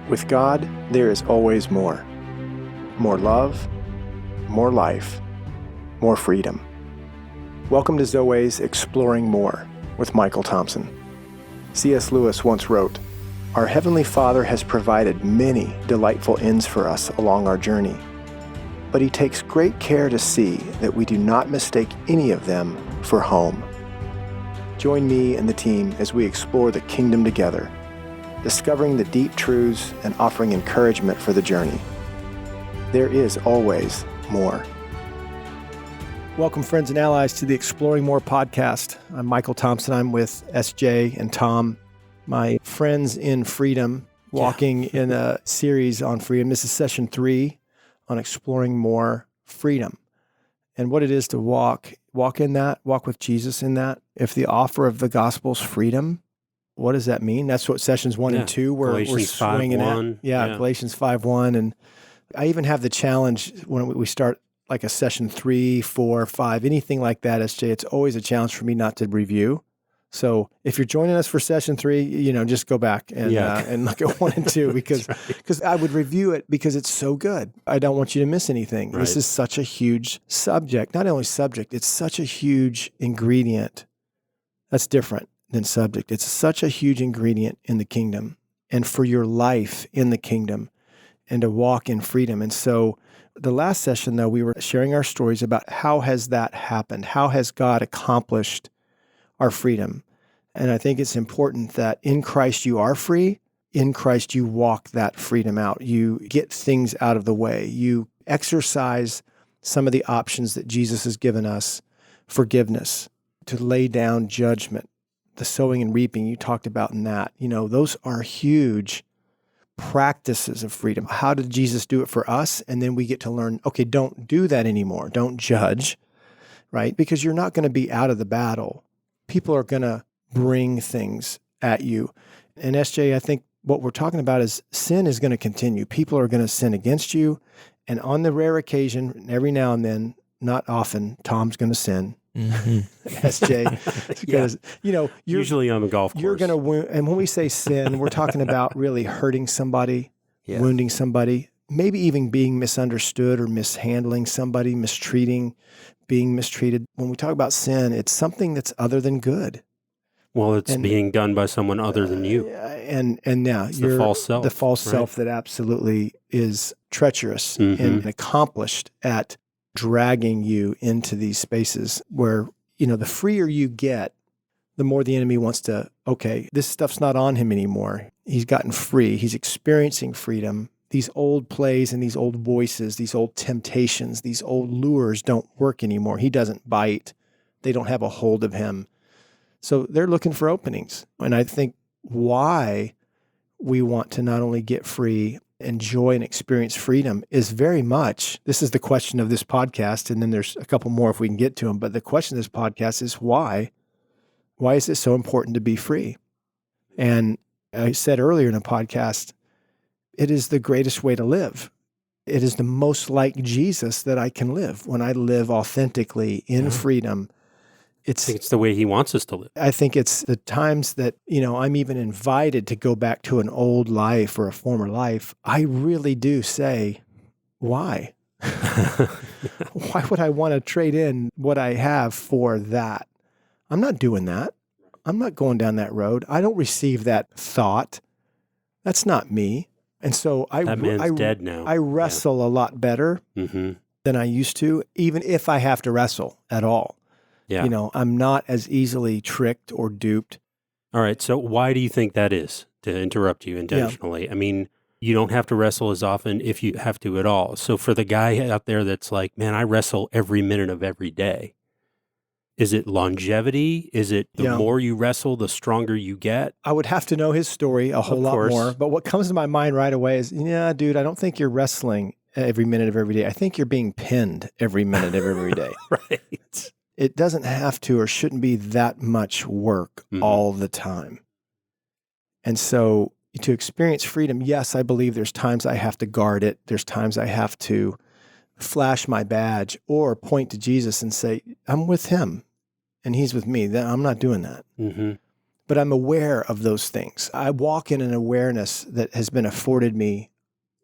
With God, there is always more. More love, more life, more freedom. Welcome to Zoe's Exploring More with Michael Thompson. C.S. Lewis once wrote, "Our Heavenly Father has provided many delightful inns for us along our journey, but He takes great care to see that we do not mistake any of them for home." Join me and the team as we explore the kingdom together, discovering the deep truths and offering encouragement for the journey. There is always more. Welcome, friends and allies, to the Exploring More podcast. I'm Michael Thompson. I'm with SJ and Tom, my friends in freedom, walking in a series on freedom. This is session 3 on exploring more freedom and what it is to walk in that, walk with Jesus in that. If the offer of the gospel is freedom, what does that mean? That's what sessions 1 and 2 we're swinging at. Galatians 5:1. And I even have the challenge when we start like a session 3, 4, 5, anything like that, SJ, it's always a challenge for me not to review. So if you're joining us for session 3, just go back and look at 1 and 2 because I would review it because it's so good. I don't want you to miss anything. Right. This is such a huge subject. Not only subject, it's such a huge ingredient. That's different than subject. It's such a huge ingredient in the kingdom and for your life in the kingdom and to walk in freedom. And so the last session, though, we were sharing our stories about how has that happened? How has God accomplished our freedom? And I think it's important that in Christ you are free. In Christ you walk that freedom out. You get things out of the way. You exercise some of the options that Jesus has given us: forgiveness, to lay down judgment, the sowing and reaping you talked about in that. Those are huge practices of freedom. How did Jesus do it for us? And then we get to learn, okay, don't do that anymore. Don't judge, right? Because you're not going to be out of the battle. People are going to bring things at you. And SJ, I think what we're talking about is sin is going to continue. People are going to sin against you. And on the rare occasion, every now and then, not often, Tom's going to sin. Mm-hmm. SJ, because you're usually on the golf course. You're going to wound, and when we say sin, we're talking about really hurting somebody, wounding somebody, maybe even being misunderstood or mishandling somebody, being mistreated. When we talk about sin, it's something that's other than good. Well, it's being done by someone other than you. And now it's the false self. The false self that absolutely is treacherous and accomplished at dragging you into these spaces where, the freer you get, the more the enemy wants to, okay, this stuff's not on him anymore. He's gotten free. He's experiencing freedom. These old plays and these old voices, these old temptations, these old lures don't work anymore. He doesn't bite. They don't have a hold of him. So they're looking for openings. And I think why we want to not only get free, enjoy and experience freedom is very much, this is the question of this podcast, and then there's a couple more if we can get to them, but the question of this podcast is why? Why is it so important to be free? And I said earlier in a podcast, it is the greatest way to live. It is the most like Jesus that I can live. When I live authentically in freedom, I think it's the way he wants us to live. I think it's the times that, I'm even invited to go back to an old life or a former life. I really do say, why? Why would I want to trade in what I have for that? I'm not doing that. I'm not going down that road. I don't receive that thought. That's not me. And so that man's dead now. I wrestle a lot better than I used to, even if I have to wrestle at all. Yeah. I'm not as easily tricked or duped. All right. So why do you think that is, to interrupt you intentionally? Yeah. I mean, you don't have to wrestle as often if you have to at all. So for the guy out there that's like, man, I wrestle every minute of every day. Is it longevity? Is it the more you wrestle, the stronger you get? I would have to know his story a whole lot more. But what comes to my mind right away is, dude, I don't think you're wrestling every minute of every day. I think you're being pinned every minute of every day. Right. It doesn't have to or shouldn't be that much work all the time. And so to experience freedom, yes, I believe there's times I have to guard it. There's times I have to flash my badge or point to Jesus and say, I'm with him and he's with me. I'm not doing that. but I'm aware of those things. I walk in an awareness that has been afforded me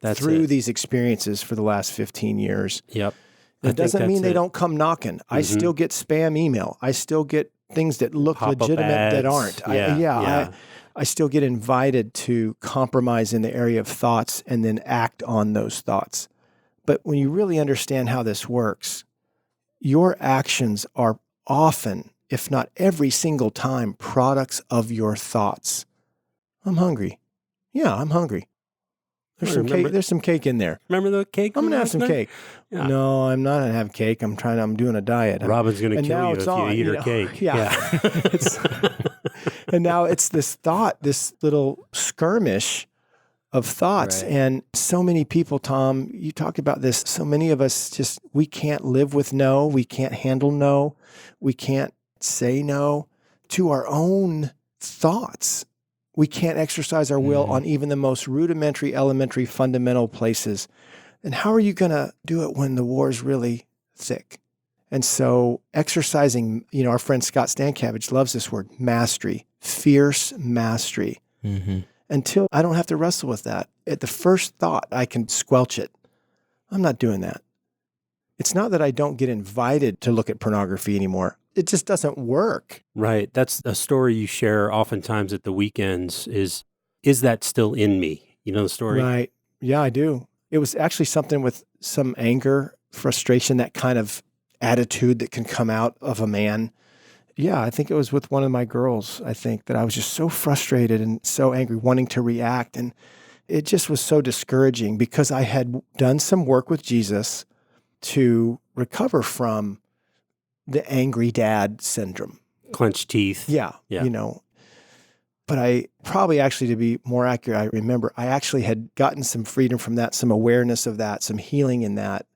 through these experiences for the last 15 years. Yep. It doesn't mean they don't come knocking. Mm-hmm. I still get spam email. I still get things that look Pop-up legitimate ads. that aren't. I still get invited to compromise in the area of thoughts and then act on those thoughts. But when you really understand how this works, your actions are often, if not every single time, products of your thoughts. I'm hungry. Yeah, I'm hungry. There's some cake in there. Remember the cake? I'm going to have some cake. Yeah. No, I'm not going to have cake. I'm doing a diet. Robin's going to kill you if you eat her cake. Yeah. And now it's this thought, this little skirmish of thoughts. Right. And so many people, Tom, you talk about this. So many of us we can't live with no. We can't handle no. We can't say no to our own thoughts. We can't exercise our will on even the most rudimentary, elementary, fundamental places. And how are you going to do it when the war is really thick? And so exercising, our friend Scott Stankiewicz loves this word, mastery, fierce mastery. Mm-hmm. Until I don't have to wrestle with that. At the first thought, I can squelch it. I'm not doing that. It's not that I don't get invited to look at pornography anymore. It just doesn't work. Right. That's a story you share oftentimes at the weekends is that still in me? You know the story? Right. Yeah, I do. It was actually something with some anger, frustration, that kind of attitude that can come out of a man. Yeah, I think it was with one of my girls, I think, that I was just so frustrated and so angry, wanting to react. And it just was so discouraging because I had done some work with Jesus to recover from the angry dad syndrome. Clenched teeth. Yeah. But I probably actually, to be more accurate, I remember I actually had gotten some freedom from that, some awareness of that, some healing in that.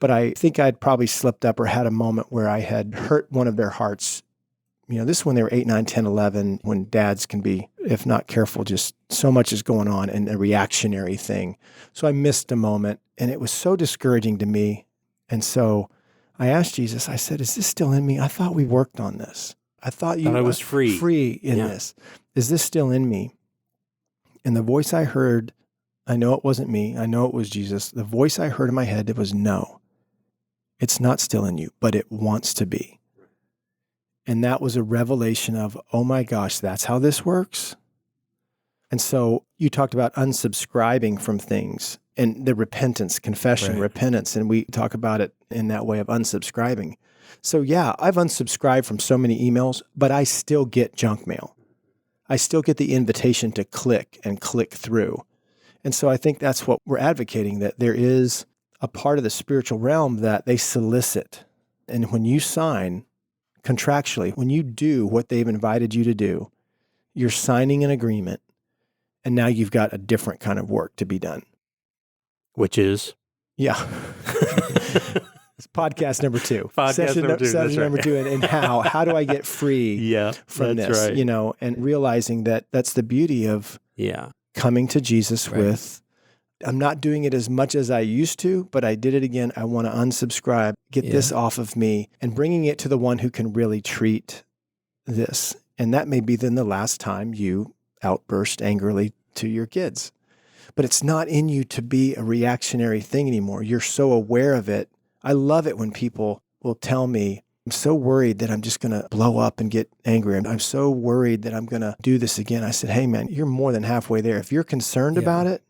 But I think I'd probably slipped up or had a moment where I had hurt one of their hearts. This is when they were 8, 9, 10, 11, when dads can be, if not careful, just so much is going on and a reactionary thing. So I missed a moment and it was so discouraging to me. And so I asked Jesus, I said, is this still in me? I thought we worked on this. I thought I was free in this. Is this still in me? And the voice I heard, I know it wasn't me. I know it was Jesus. The voice I heard in my head, it was no. It's not still in you, but it wants to be. And that was a revelation of, oh my gosh, that's how this works? And so you talked about unsubscribing from things and the repentance, confession, repentance, and we talk about it in that way of unsubscribing. So yeah, I've unsubscribed from so many emails, but I still get junk mail. I still get the invitation to click through. And so I think that's what we're advocating, that there is a part of the spiritual realm that they solicit. And when you sign contractually, when you do what they've invited you to do, you're signing an agreement, and now you've got a different kind of work to be done. Which is? Yeah. It's podcast number 2. Session number 2. And how do I get free from this? Right. And realizing that that's the beauty of coming to Jesus with, I'm not doing it as much as I used to, but I did it again. I want to unsubscribe, get this off of me, and bringing it to the one who can really treat this. And that may be then the last time you outburst angrily to your kids. But it's not in you to be a reactionary thing anymore. You're so aware of it. I love it when people will tell me, I'm so worried that I'm just going to blow up and get angry. I'm so worried that I'm going to do this again. I said, hey man, you're more than halfway there. If you're concerned about it,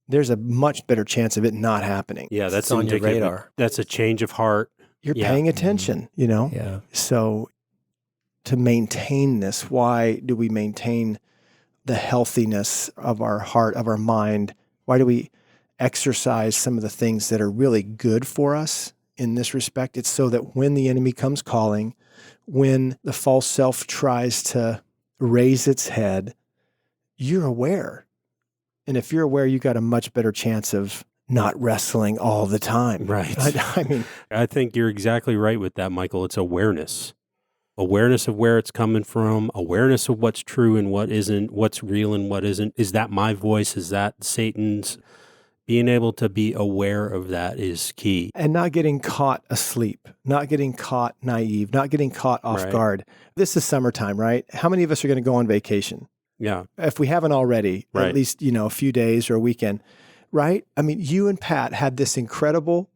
there's a much better chance of it not happening. Yeah, that's on your radar. That's a change of heart. You're paying attention, Yeah. So to maintain this, why do we maintain the healthiness of our heart, of our mind? Why do we exercise some of the things that are really good for us in this respect? It's so that when the enemy comes calling, when the false self tries to raise its head, you're aware. And if you're aware, you've got a much better chance of not wrestling all the time. Right. I think you're exactly right with that, Michael. It's awareness. Awareness of where it's coming from, awareness of what's true and what isn't, what's real and what isn't. Is that my voice? Is that Satan's? Being able to be aware of that is key. And not getting caught asleep, not getting caught naive, not getting caught off guard. This is summertime, right? How many of us are going to go on vacation? Yeah. If we haven't already, Right. at least, a few days or a weekend, right? I mean, you and Pat had this incredible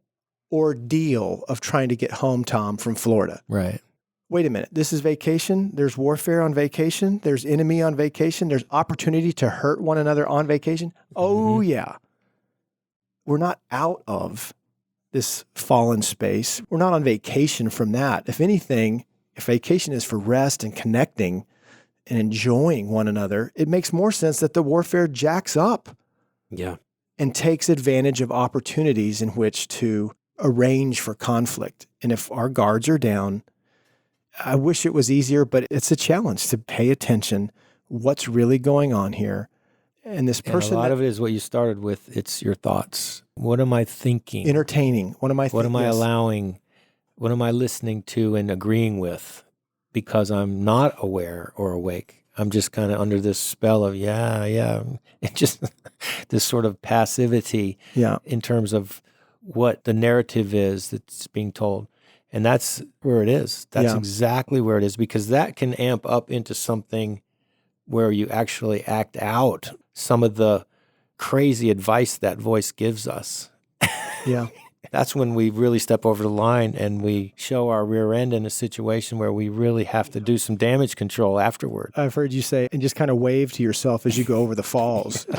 ordeal of trying to get home, Tom, from Florida. Right. Wait a minute. This is vacation. There's warfare on vacation. There's enemy on vacation. There's opportunity to hurt one another on vacation. Oh, yeah. We're not out of this fallen space. We're not on vacation from that. If anything, if vacation is for rest and connecting and enjoying one another, it makes more sense that the warfare jacks up. Yeah. And takes advantage of opportunities in which to arrange for conflict. And if our guards are down, I wish it was easier, but it's a challenge to pay attention. What's really going on here? And this person, and a lot of it is what you started with. It's your thoughts. What am I thinking? Entertaining. What am I allowing? What am I listening to and agreeing with? Because I'm not aware or awake. I'm just kind of under this spell of, It just this sort of passivity in terms of what the narrative is that's being told. And that's where it is. That's exactly where it is, because that can amp up into something where you actually act out some of the crazy advice that voice gives us. Yeah. That's when we really step over the line and we show our rear end in a situation where we really have to do some damage control afterward. I've heard you say, and just kind of wave to yourself as you go over the falls. There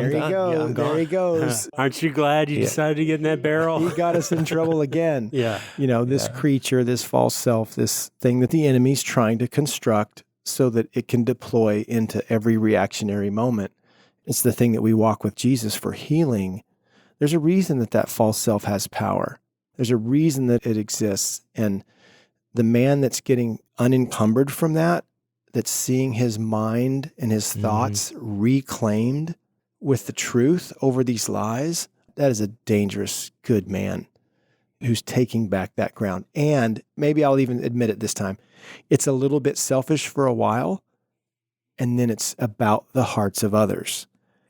he goes. There he goes. Aren't you glad you decided to get in that barrel? He got us in trouble again. Yeah. This creature, this false self, this thing that the enemy's trying to construct so that it can deploy into every reactionary moment. It's the thing that we walk with Jesus for healing. There's a reason that false self has power. There's a reason that it exists. And the man that's getting unencumbered from that, that's seeing his mind and his thoughts reclaimed with the truth over these lies, that is a dangerous, good man who's taking back that ground. And maybe I'll even admit it this time, it's a little bit selfish for a while, and then it's about the hearts of others.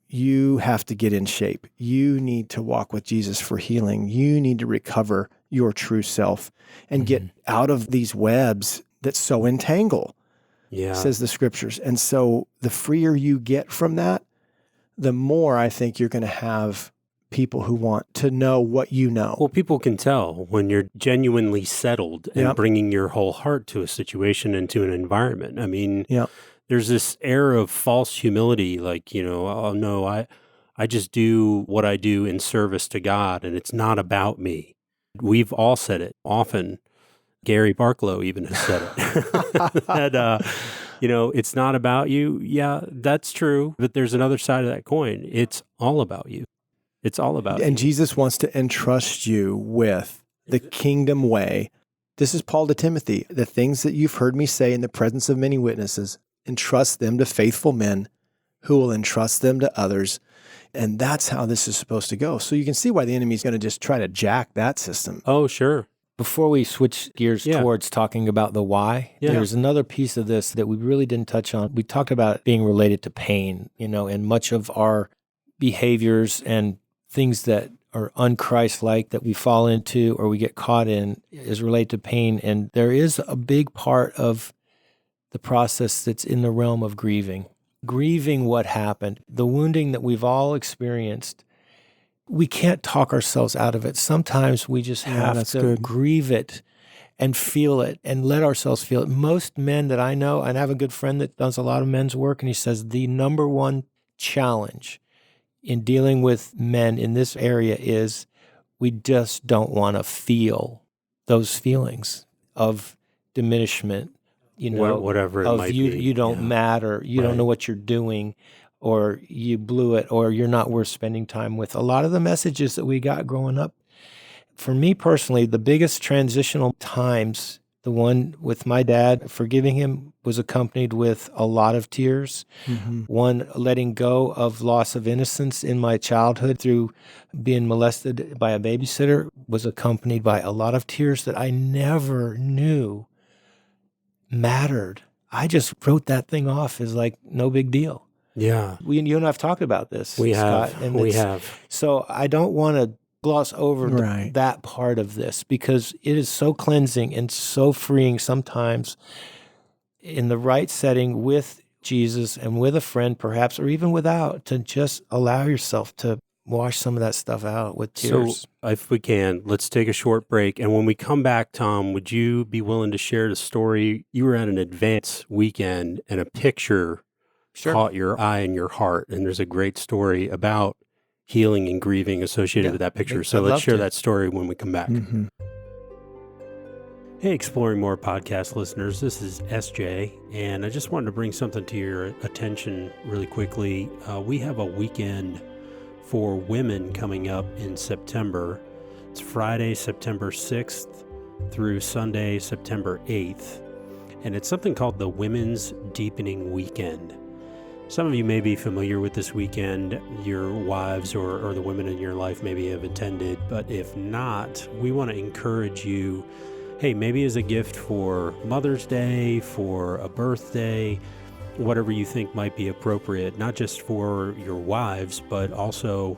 You have to get in shape. You need to walk with Jesus for healing. You need to recover your true self and get out of these webs that so entangle, says the scriptures. And so the freer you get from that, the more I think you're going to have people who want to know what you know. Well, people can tell when you're genuinely settled and bringing your whole heart to a situation and to an environment. I mean, there's this air of false humility, like, oh no, I just do what I do in service to God, and it's not about me. We've all said it often. Gary Barklow even has said it. That, it's not about you. Yeah, that's true. But there's another side of that coin. It's all about you. It's all about you. And Jesus wants to entrust you with the kingdom way. This is Paul to Timothy. The things that you've heard me say in the presence of many witnesses, entrust them to faithful men who will entrust them to others. And that's how this is supposed to go. So you can see why the enemy's going to just try to jack that system. Oh, sure. Before we switch gears towards talking about the why, there's another piece of this that we really didn't touch on. We talked about it being related to pain, and much of our behaviors and things that are un-Christ-like that we fall into or we get caught in is related to pain. And there is a big part of the process that's in the realm of grieving what happened, the wounding that we've all experienced. We can't talk ourselves out of it. Sometimes we just have to grieve it and feel it and let ourselves feel it. Most men that I know, and I have a good friend that does a lot of men's work, and he says the number one challenge in dealing with men in this area is we just don't want to feel those feelings of diminishment, whatever it might be. You don't matter, you don't know what you're doing, or you blew it, or you're not worth spending time with. A lot of the messages that we got growing up, for me personally, the biggest transitional times, the one with my dad, forgiving him was accompanied with a lot of tears. One, letting go of loss of innocence in my childhood through being molested by a babysitter was accompanied by a lot of tears that I never knew mattered. I just wrote that thing off as like no big deal. Yeah. You and I have talked about this, We Scott. have. We have. So I don't want to gloss over that part of this, because it is so cleansing and so freeing sometimes in the right setting with Jesus and with a friend perhaps, or even without, to just allow yourself to wash some of that stuff out with tears. So if we can, let's take a short break. And when we come back, Tom, would you be willing to share the story? You were at an advance weekend and a picture caught your eye and your heart. And there's a great story about healing and grieving associated with that picture. So let's share that story when we come back. Mm-hmm. Hey, Exploring More podcast listeners, this is SJ, and I just wanted to bring something to your attention really quickly. We have a weekend for women coming up in September. It's Friday, September 6th through Sunday, September 8th, and it's something called the Women's Deepening Weekend. Some of you may be familiar with this weekend. Your wives or the women in your life maybe have attended, but if not, we want to encourage you, hey, maybe as a gift for Mother's Day, for a birthday, whatever you think might be appropriate, not just for your wives, but also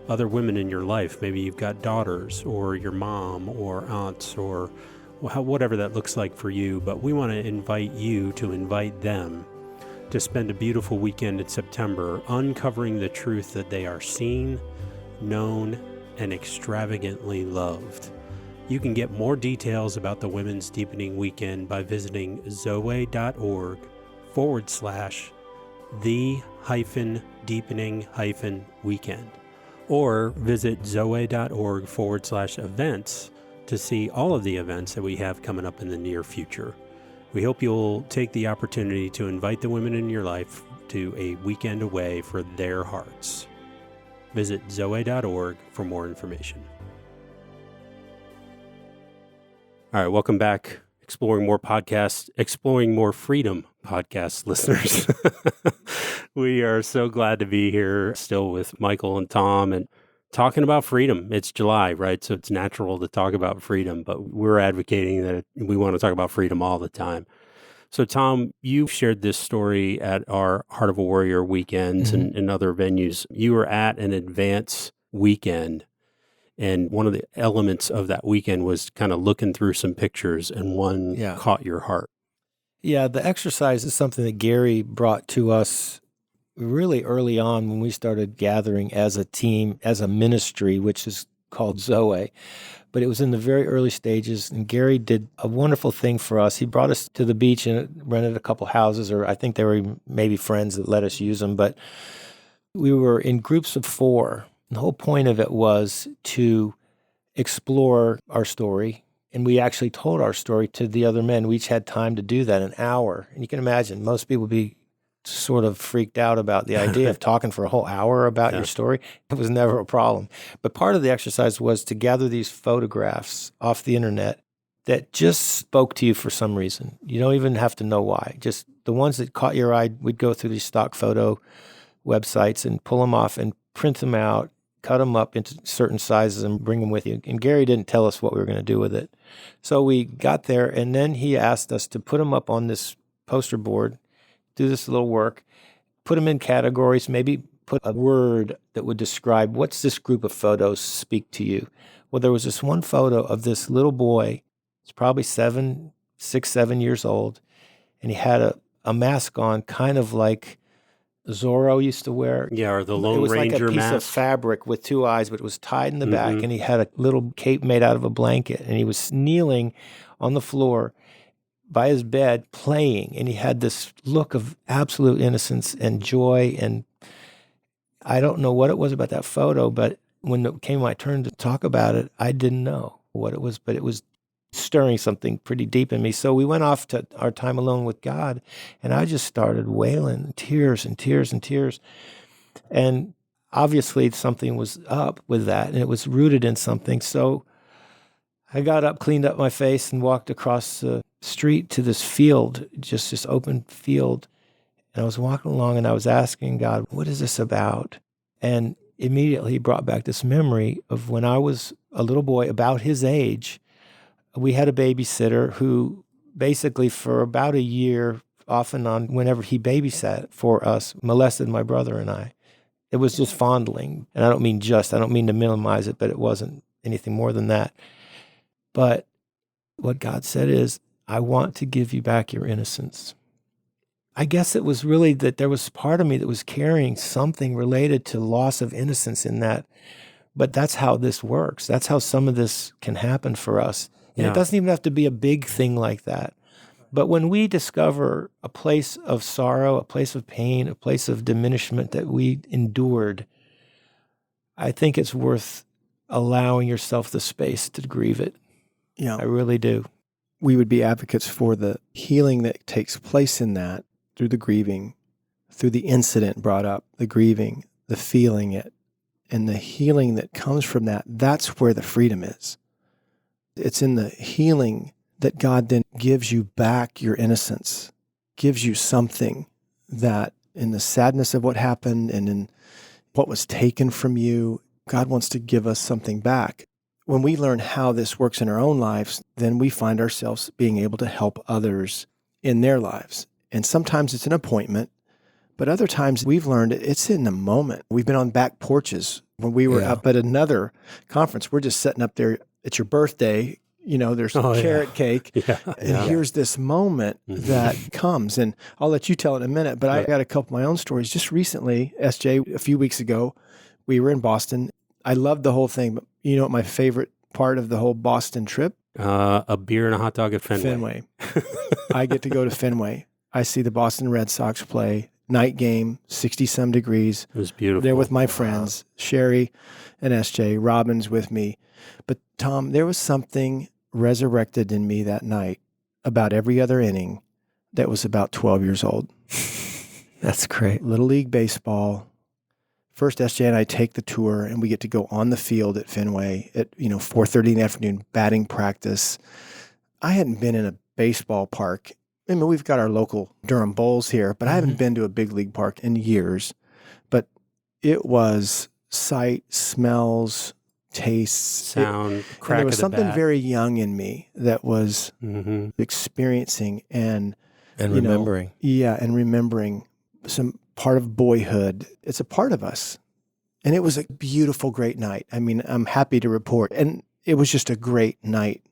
other women in your life. Maybe you've got daughters or your mom or aunts or whatever that looks like for you. But we want to invite you to invite them to spend a beautiful weekend in September uncovering the truth that they are seen, known, and extravagantly loved. You can get more details about the Women's Deepening Weekend by visiting zoe.org/the-deepening-weekend or visit zoe.org/events to see all of the events that we have coming up in the near future. We hope you'll take the opportunity to invite the women in your life to a weekend away for their hearts. Visit zoe.org for more information. All right, welcome back, Exploring More Freedom podcast listeners. We are so glad to be here still with Michael and Tom and talking about freedom. It's July, right? So it's natural to talk about freedom, but we're advocating that we want to talk about freedom all the time. So Tom, you shared this story at our Heart of a Warrior weekends and other venues. You were at an advance weekend, and one of the elements of that weekend was kind of looking through some pictures, and one caught your heart. Yeah, the exercise is something that Gary brought to us really early on when we started gathering as a team, as a ministry, which is called Zoe. But it was in the very early stages, and Gary did a wonderful thing for us. He brought us to the beach and rented a couple houses, or I think they were maybe friends that let us use them. But we were in groups of 4. The whole point of it was to explore our story, and we actually told our story to the other men. We each had time to do that, an hour. And you can imagine, most people would be sort of freaked out about the idea of talking for a whole hour about your story. It was never a problem. But part of the exercise was to gather these photographs off the internet that just spoke to you for some reason. You don't even have to know why. Just the ones that caught your eye, we'd go through these stock photo websites and pull them off and print them out, cut them up into certain sizes and bring them with you. And Gary didn't tell us what we were going to do with it. So we got there, and then he asked us to put them up on this poster board, do this little work, put them in categories, maybe put a word that would describe what's this group of photos speak to you. Well, there was this one photo of this little boy. It's probably 6, 7 years old, and he had a mask on, kind of like Zorro used to wear. Yeah, or the Lone Ranger mask. It was like a piece of fabric with 2 eyes, but it was tied in the back, and he had a little cape made out of a blanket, and he was kneeling on the floor by his bed playing, and he had this look of absolute innocence and joy. And I don't know what it was about that photo, but when it came my turn to talk about it, I didn't know what it was, but it was stirring something pretty deep in me. So we went off to our time alone with God, and I just started wailing, tears and tears and tears. And obviously something was up with that, and it was rooted in something. So I got up, cleaned up my face, and walked across the street to this field, just this open field. And I was walking along, and I was asking God, what is this about? And immediately he brought back this memory of when I was a little boy about his age. We had a babysitter who basically for about a year, off and on whenever he babysat for us, molested my brother and I. It was just fondling. And I don't mean to minimize it, but it wasn't anything more than that. But what God said is, I want to give you back your innocence. I guess it was really that there was part of me that was carrying something related to loss of innocence in that. But that's how this works. That's how some of this can happen for us. And It doesn't even have to be a big thing like that. But when we discover a place of sorrow, a place of pain, a place of diminishment that we endured, I think it's worth allowing yourself the space to grieve it. Yeah. I really do. We would be advocates for the healing that takes place in that through the grieving, through the incident brought up, the grieving, the feeling it, and the healing that comes from that. That's where the freedom is. It's in the healing that God then gives you back your innocence, gives you something that in the sadness of what happened and in what was taken from you, God wants to give us something back. When we learn how this works in our own lives, then we find ourselves being able to help others in their lives. And sometimes it's an appointment, but other times we've learned it's in the moment. We've been on back porches when we were up at another conference. We're just sitting up there. It's your birthday. There's carrot cake. Here's this moment that comes. And I'll let you tell it in a minute, but I got a couple of my own stories. Just recently, SJ, a few weeks ago, we were in Boston. I loved the whole thing, but you know what my favorite part of the whole Boston trip? A beer and a hot dog at Fenway. I get to go to Fenway. I see the Boston Red Sox play. Night game, 60-some degrees. It was beautiful. There with my friends, Sherry and SJ, Robin's with me. But Tom, there was something resurrected in me that night about every other inning that was about 12 years old. That's great. Little League Baseball. First, SJ and I take the tour, and we get to go on the field at Fenway at 4:30 in the afternoon, batting practice. I hadn't been in a baseball park. I mean, we've got our local Durham Bowls here, but I haven't been to a big league park in years. But it was sight, smells, tastes, sound, crack and there was of the something bat. very young in me that was experiencing and remembering. And remembering some part of boyhood. It's a part of us. And it was a beautiful, great night. I mean, I'm happy to report. And it was just a great night.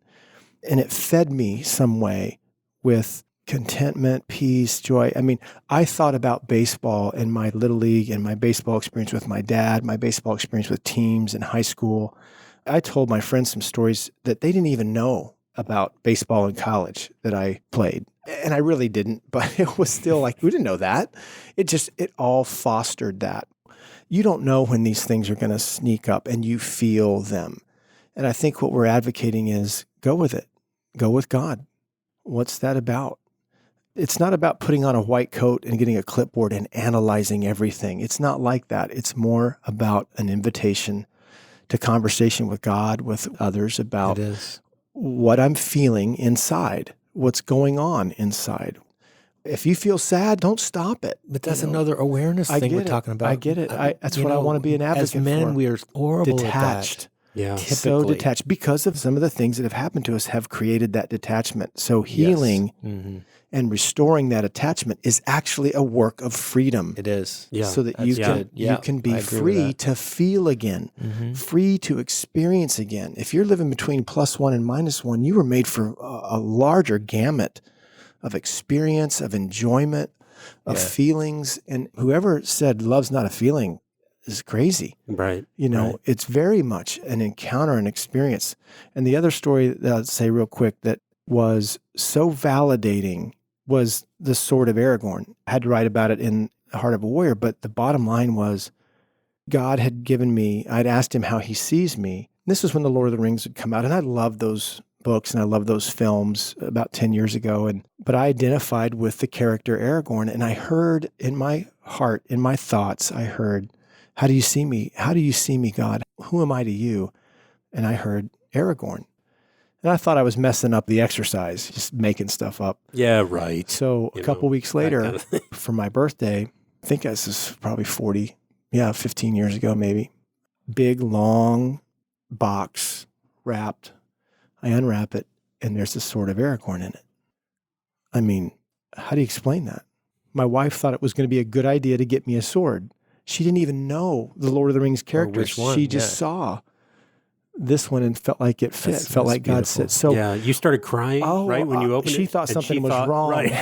And it fed me some way with contentment, peace, joy. I mean, I thought about baseball and my little league and my baseball experience with my dad, my baseball experience with teams in high school. I told my friends some stories that they didn't even know about baseball in college that I played. And I really didn't, but it was still like, we didn't know that. It all fostered that. You don't know when these things are going to sneak up and you feel them. And I think what we're advocating is go with it. Go with God. What's that about? It's not about putting on a white coat and getting a clipboard and analyzing everything. It's not like that. It's more about an invitation to conversation with God, with others about what I'm feeling inside, what's going on inside. If you feel sad, don't stop it. But that's another awareness thing we're talking about. I get it. That's what I want to be an advocate for. As men, we are horrible detached. at that. Yeah. So detached because of some of the things that have happened to us have created that detachment. So healing and restoring that attachment is actually a work of freedom. It is. Yeah. So that you can be free to feel again, free to experience again. If you're living between +1 and -1, you were made for a larger gamut of experience, of enjoyment, of feelings. And whoever said love's not a feeling is crazy. Right. It's very much an encounter, an experience. And the other story that I'll say real quick that was so validating was the Sword of Aragorn. I had to write about it in Heart of a Warrior, but the bottom line was God had given me, I'd asked him how he sees me. This was when The Lord of the Rings had come out, and I loved those books and I loved those films about 10 years ago. But I identified with the character Aragorn, and I heard in my heart, in my thoughts, I heard, how do you see me? How do you see me, God? Who am I to you? And I heard Aragorn. And I thought I was messing up the exercise, just making stuff up. Yeah, right. So a couple weeks later, for my birthday, I think this is probably 15 years ago maybe, big, long box wrapped. I unwrap it, and there's the Sword of Aragorn in it. I mean, how do you explain that? My wife thought it was going to be a good idea to get me a sword. She didn't even know the Lord of the Rings characters. She just saw this one and felt like it fit. Felt like God said. So you started crying, right, when you opened it? She thought something was wrong. Right.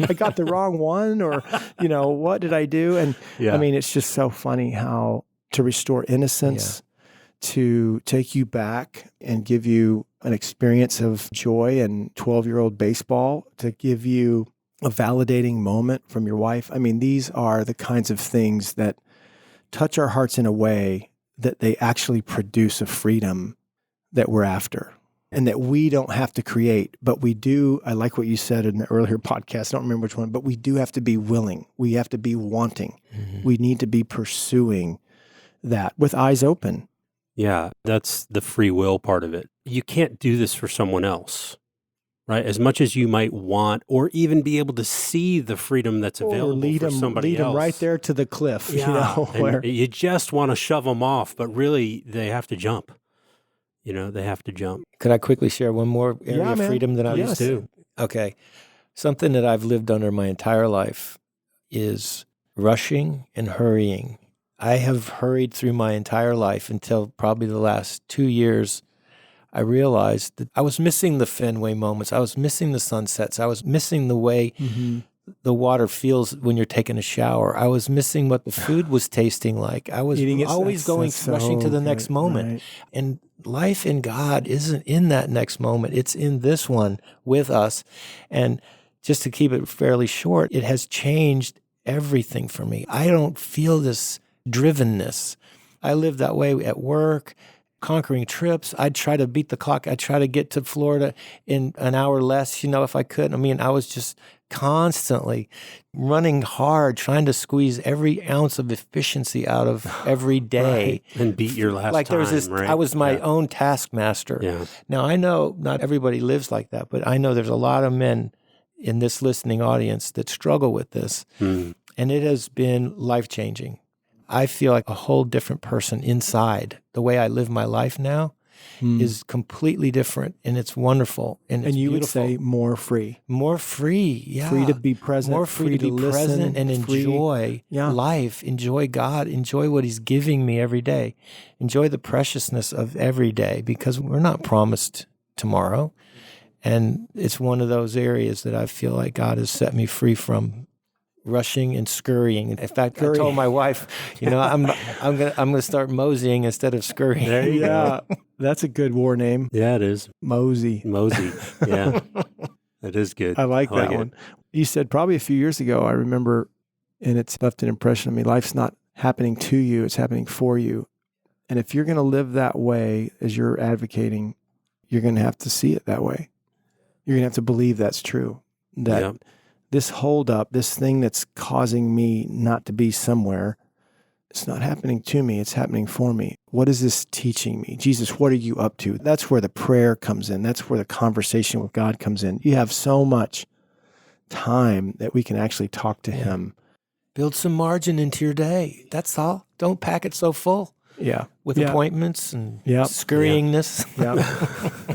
I got the wrong one, or, what did I do? And I mean, it's just so funny how to restore innocence, to take you back and give you an experience of joy and 12-year-old baseball, to give you a validating moment from your wife. I mean, these are the kinds of things that touch our hearts in a way that they actually produce a freedom that we're after and that we don't have to create, but we do. I like what you said in the earlier podcast. I don't remember which one, but we do have to be willing. We have to be wanting. Mm-hmm. We need to be pursuing that with eyes open. Yeah, that's the free will part of it. You can't do this for someone else, right? As much as you might want, or even be able to see the freedom that's available for somebody else. Lead them right there to the cliff, where you just want to shove them off, but really they have to jump. They have to jump. Could I quickly share one more area of freedom that I used to? Okay. Something that I've lived under my entire life is rushing and hurrying. I have hurried through my entire life until probably the last 2 years. I realized that I was missing the Fenway moments. I was missing the sunsets. I was missing the way the water feels when you're taking a shower. I was missing what the food was tasting like. I was always rushing to the next moment. Right. And life in God isn't in that next moment. It's in this one with us. And just to keep it fairly short, it has changed everything for me. I don't feel this drivenness. I live that way at work, conquering trips. I'd try to beat the clock. I'd try to get to Florida in an hour less, if I could. I mean, I was just constantly running hard, trying to squeeze every ounce of efficiency out of every day. Right. And beat your last like time, there's this, right? I was my own taskmaster. Yeah. Now, I know not everybody lives like that, but I know there's a lot of men in this listening audience that struggle with this. And it has been life-changing. I feel like a whole different person inside. The way I live my life now is completely different, and it's wonderful, and it's you beautiful. Would say more free. More free, yeah. Free to be present. More free to be present and enjoy life, enjoy God, enjoy what He's giving me every day, enjoy the preciousness of every day, because we're not promised tomorrow. And it's one of those areas that I feel like God has set me free from rushing and scurrying. In fact, I told my wife, I'm gonna start moseying instead of scurrying. There you go. That's a good war name. Yeah, it is. Mosey. Yeah, it is good. I like that one. You said probably a few years ago, I remember, and it's left an impression on me, life's not happening to you, it's happening for you. And if you're going to live that way as you're advocating, you're going to have to see it that way. You're going to have to believe that's true. That this holdup, this thing that's causing me not to be somewhere, it's not happening to me, it's happening for me. What is this teaching me? Jesus, what are you up to? That's where the prayer comes in. That's where the conversation with God comes in. You have so much time that we can actually talk to Him. Build some margin into your day. That's all. Don't pack it so full. Yeah. With appointments and scurryingness.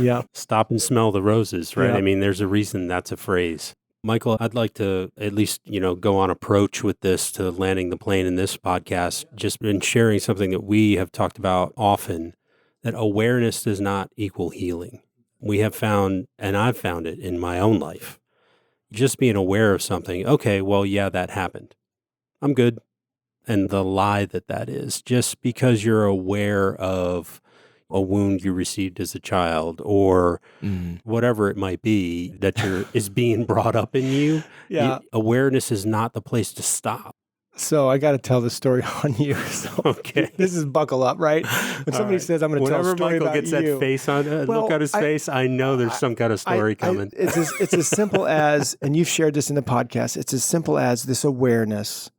Yeah. Stop and smell the roses, right? I mean, there's a reason that's a phrase. Michael, I'd like to at least, go on approach with this to landing the plane in this podcast, just in sharing something that we have talked about often, that awareness does not equal healing. We have found, and I've found it in my own life, just being aware of something. Okay, well, yeah, that happened. I'm good. And the lie that is, just because you're aware of a wound you received as a child or whatever it might be that is being brought up in you, awareness is not the place to stop. So I got to tell the story on you. So okay. This is buckle up, right? When somebody says, I'm going to tell a story Michael about you. Whenever Michael gets that face on, look at his face, I know there's some kind of story coming. It's as simple as, and you've shared this in the podcast, it's as simple as this awareness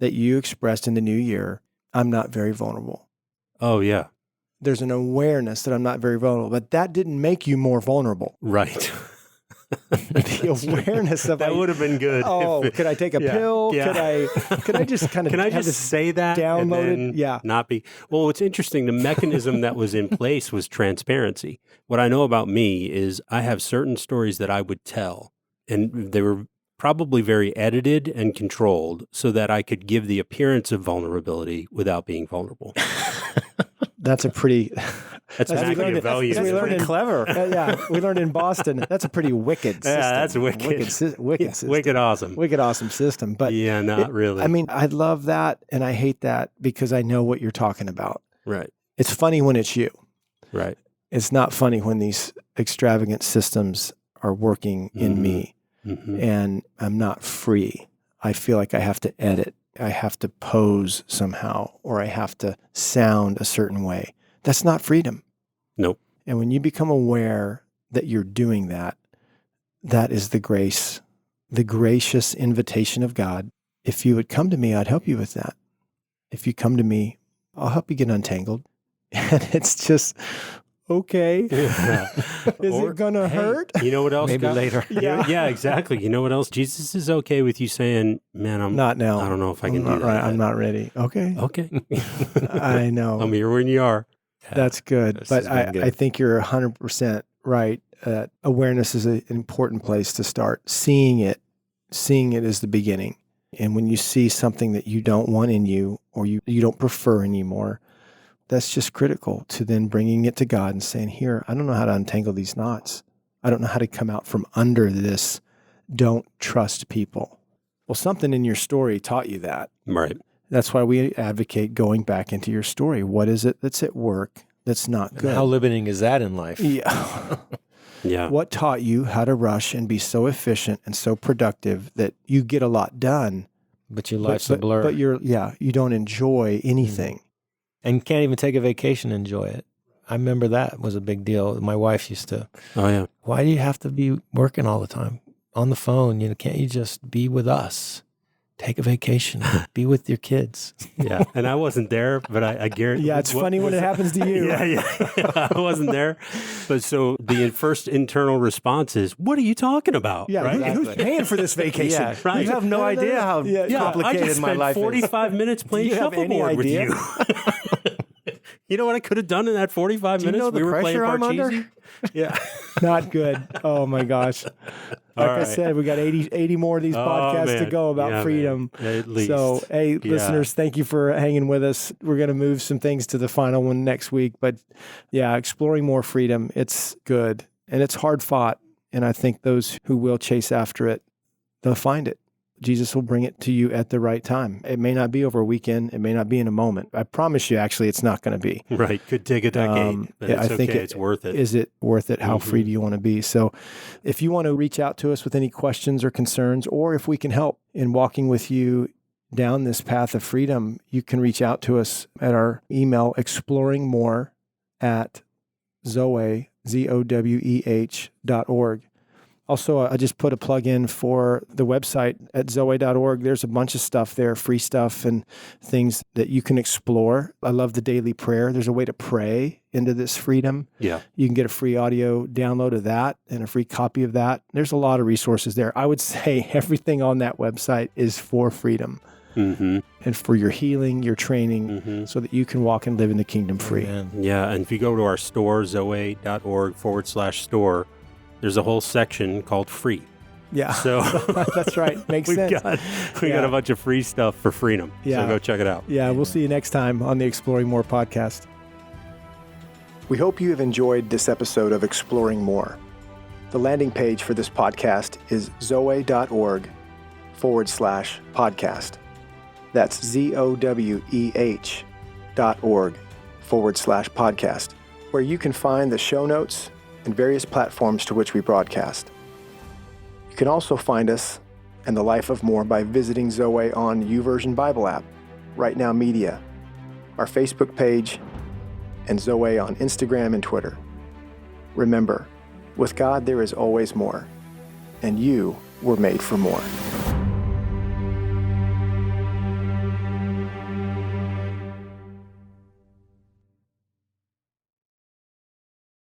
that you expressed in the new year. I'm not very vulnerable. Oh, yeah. There's an awareness that I'm not very vulnerable, but that didn't make you more vulnerable. Right. The awareness of that would have been good. Could I take a pill? Yeah. Could I just kind of can I just say that downloaded? And not be. Well, what's interesting, the mechanism that was in place was transparency. What I know about me is I have certain stories that I would tell, and they were probably very edited and controlled so that I could give the appearance of vulnerability without being vulnerable. That's a pretty... That's Machiavellian. That's we learned in, clever. We learned in Boston. That's a pretty wicked system. Yeah, that's wicked. Wicked system. Wicked awesome. Wicked awesome system. But yeah, not really. I mean, I love that and I hate that because I know what you're talking about. Right. It's funny when it's you. Right. It's not funny when these extravagant systems are working in me and I'm not free. I feel like I have to edit. I have to pose somehow, or I have to sound a certain way. That's not freedom. Nope. And when you become aware that you're doing that, that is the grace, the gracious invitation of God. If you would come to me, I'd help you with that. If you come to me, I'll help you get untangled. And it's just, okay. Yeah. Is it going to hurt? You know what else? Maybe later. Yeah, exactly. You know what else? Jesus is okay with you saying, man, I'm not now. I don't know if I can do that. Right. I'm not ready. Okay. I know. I'm here when you are. That's good. But I think you're 100% right. Awareness is an important place to start. Seeing it is the beginning. And when you see something that you don't want in you or you don't prefer anymore, that's just critical to then bringing it to God and saying, here, I don't know how to untangle these knots. I don't know how to come out from under this. Don't trust people. Well, something in your story taught you that. Right. That's why we advocate going back into your story. What is it that's at work that's not good? And how limiting is that in life? Yeah. Yeah. What taught you how to rush and be so efficient and so productive that you get a lot done, but your life's a blur. But you don't enjoy anything. And can't even take a vacation and enjoy it. I remember that was a big deal. My wife used to, why do you have to be working all the time on the phone? Can't you just be with us? Take a vacation, be with your kids. Yeah. And I wasn't there, but I guarantee. Yeah, it's funny when it happens to you. Yeah. I wasn't there. But so the first internal response is, what are you talking about? Yeah, right? Who's paying for this vacation? Yeah, right. You have no idea how complicated my life is. I just spent 45 minutes playing shuffleboard with you. You know what I could have done in that 45 minutes? You know the pressure I'm under? Yeah. Not good. Oh, my gosh. Like I said, we got 80 more of these podcasts to go about freedom. At least. So, hey, listeners, thank you for hanging with us. We're going to move some things to the final one next week. But yeah, exploring more freedom, it's good. And it's hard fought. And I think those who will chase after it, they'll find it. Jesus will bring it to you at the right time. It may not be over a weekend. It may not be in a moment. I promise you, actually, it's not going to be. Right. Could take a decade, but it's it's worth it. Is it worth it? How free do you want to be? So if you want to reach out to us with any questions or concerns, or if we can help in walking with you down this path of freedom, you can reach out to us at our email, exploringmore@zoe.org. Also, I just put a plug in for the website at zoe.org. There's a bunch of stuff there, free stuff and things that you can explore. I love the daily prayer. There's a way to pray into this freedom. Yeah. You can get a free audio download of that and a free copy of that. There's a lot of resources there. I would say everything on that website is for freedom and for your healing, your training, so that you can walk and live in the kingdom free. Amen. Yeah. And if you go to our store, zoe.org/store, there's a whole section called free. Yeah. So that's right. Makes sense. We got a bunch of free stuff for freedom. Yeah. So go check it out. Yeah. We'll see you next time on the Exploring More podcast. We hope you have enjoyed this episode of Exploring More. The landing page for this podcast is zoe.org/podcast. That's ZOWEH.org/podcast, where you can find the show notes and various platforms to which we broadcast. You can also find us and the Life of More by visiting Zoe on YouVersion Bible app, Right Now Media, our Facebook page, and Zoe on Instagram and Twitter. Remember, with God there is always more, and you were made for more.